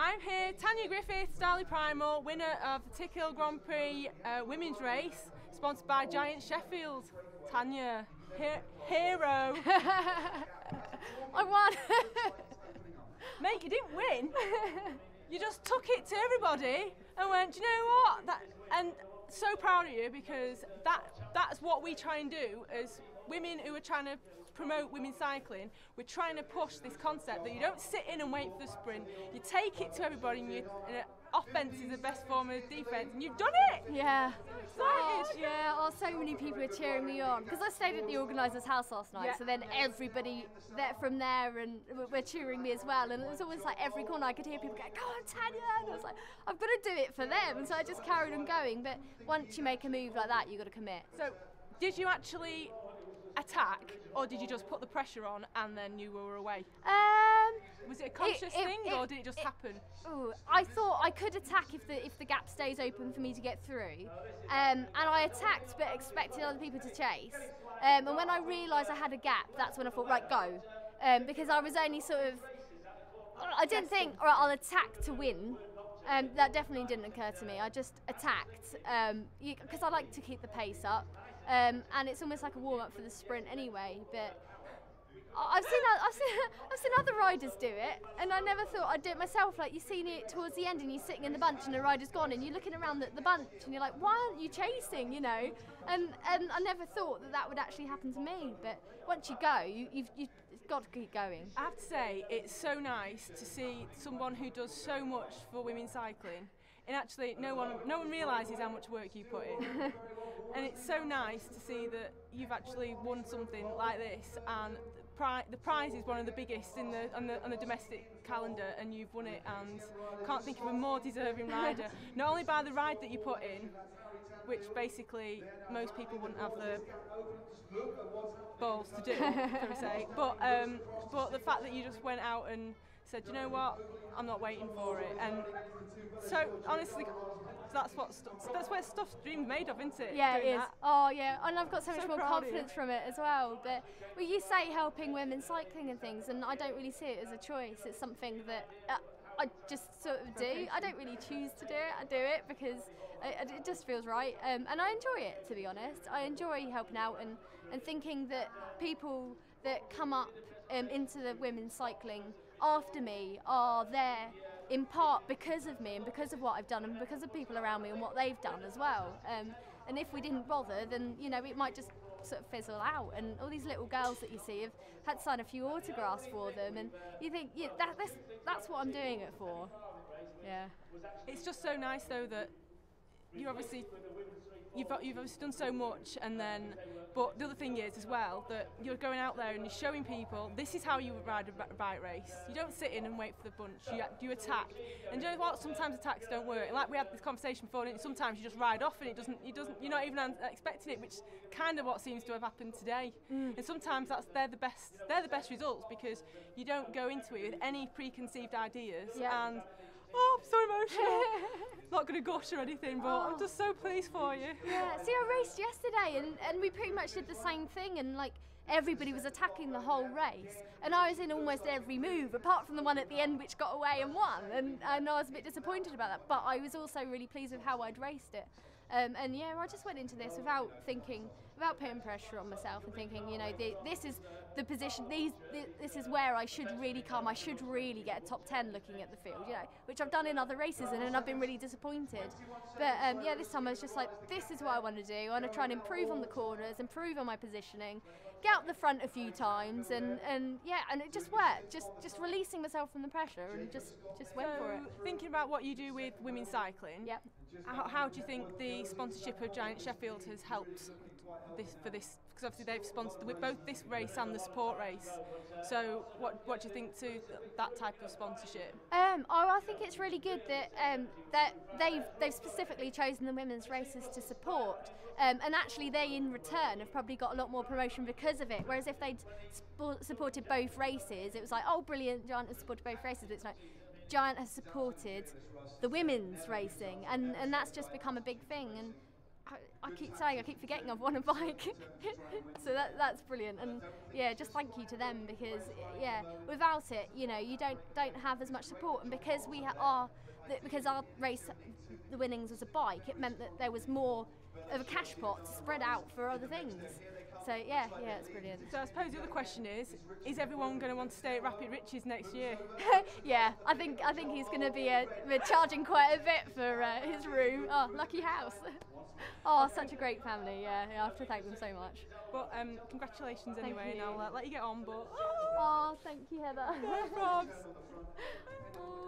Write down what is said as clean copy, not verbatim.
I'm here, Tanya Griffiths, Starley Primal, winner of the Tickhill Grand Prix women's race, sponsored by Giant Sheffield. Tanya, hero. I won. Mate, you didn't win. You just took it to everybody and went, do you know what? And so proud of you, because that's what we try and do as women who are trying to promote women's cycling. We're trying to push this concept that you don't sit in and wait for the sprint. You take it to everybody, and offense is the best form of defense, and you've done it. Yeah. I'm excited. Yeah. Oh, so many people are cheering me on because I stayed at the organiser's house last night. Yeah. So then everybody from there and were cheering me as well. And it was always like every corner I could hear people going, "Go on, Tanya!" And I was like, "I've got to do it for them." And so I just carried on going. But once you make a move like that, you've got to commit. So, did you actually attack, or did you just put the pressure on and then you were away? Was it a conscious thing, or did it just happen? Ooh, I thought I could attack if the gap stays open for me to get through, and I attacked but expected other people to chase. And when I realised I had a gap, that's when I thought, right, go, because I was only sort of, I didn't think, all right, I'll attack to win. That definitely didn't occur to me. I just attacked because I like to keep the pace up, and it's almost like a warm up for the sprint anyway. But I've seen other riders do it, and I never thought I'd do it myself. Like, you see it towards the end, and you're sitting in the bunch, and the rider's gone, and you're looking around the bunch, and you're like, why aren't you chasing? You know, and I never thought that would actually happen to me. But once you go, you've got to keep going. I have to say, it's so nice to see someone who does so much for women's cycling, and actually no one realises how much work you put in. And it's so nice to see that you've actually won something like this, and the prize is one of the biggest on the domestic calendar, and you've won it, and can't think of a more deserving rider. Not only by the ride that you put in, which basically most people wouldn't have the balls to do, per se, but the fact that you just went out and said, you know what, I'm not waiting for it. And so honestly, that's where stuff's dreams made of, isn't it? Yeah, it is. That. Oh yeah, and I've got so much more proud of confidence from it as well. But you say helping women cycling and things, and I don't really see it as a choice. It's something that I just sort of do. I don't really choose to do it. I do it because it just feels right, and I enjoy it, to be honest. I enjoy helping out and thinking that people that come up into the women's cycling after me are there in part because of me and because of what I've done and because of people around me and what they've done as well. And if we didn't bother, then it might just sort of fizzle out. And all these little girls that you see have had to sign a few autographs for them, and you think, yeah, that's what I'm doing it for. Yeah. It's just so nice though that you've obviously done so much, but the other thing is as well that you're going out there and you're showing people this is how you would ride a bike race. You don't sit in and wait for the bunch. You attack, and you know what? Sometimes attacks don't work. And like we had this conversation before, and sometimes you just ride off and it doesn't. You're not even expecting it, which is kind of what seems to have happened today. And sometimes they're the best results because you don't go into it with any preconceived ideas. Yeah. And oh, I'm so emotional. Not going to gush or anything, but I'm just so pleased for you. Yeah, see, I raced yesterday and we pretty much did the same thing, and like everybody was attacking the whole race, and I was in almost every move apart from the one at the end which got away and won, and I was a bit disappointed about that, but I was also really pleased with how I'd raced it. And yeah, I just went into this without putting pressure on myself and thinking, this is the position, this is where I should really come. I should really get a top 10 looking at the field, which I've done in other races, and I've been really disappointed. But yeah, this time I was just like, this is what I want to do. I want to try and improve on the corners, improve on my positioning, get up the front a few times, and yeah, and it just worked. Just releasing myself from the pressure and just went for it. Thinking about what you do with women's cycling, yep. How do you think the sponsorship of Giant Sheffield has helped for this? Because obviously they've sponsored both this race and the support race. So what do you think to that type of sponsorship? I think it's really good that they've specifically chosen the women's races to support, and actually they in return have probably got a lot more promotion because of it. Whereas if they'd supported both races, it was like, oh, brilliant, Giant has supported both races, but it's like Giant has supported the women's racing, and that's just become a big thing. And I keep saying, I keep forgetting I've won a bike. So that's brilliant, and yeah, just thank you to them, because yeah, without it, you know, you don't have as much support, and because because our race, the winnings was a bike, it meant that there was more of a cash pot to spread out for other things. So yeah, it's brilliant. So I suppose the other question is everyone going to want to stay at Rapid Riches next year? Yeah, I think he's going to be charging quite a bit for his room. Oh, lucky house. Oh, such a great family. Yeah, I have to thank them so much. But congratulations anyway, you. and I'll let you get on. But Oh, thank you, Heather. no probs. Oh.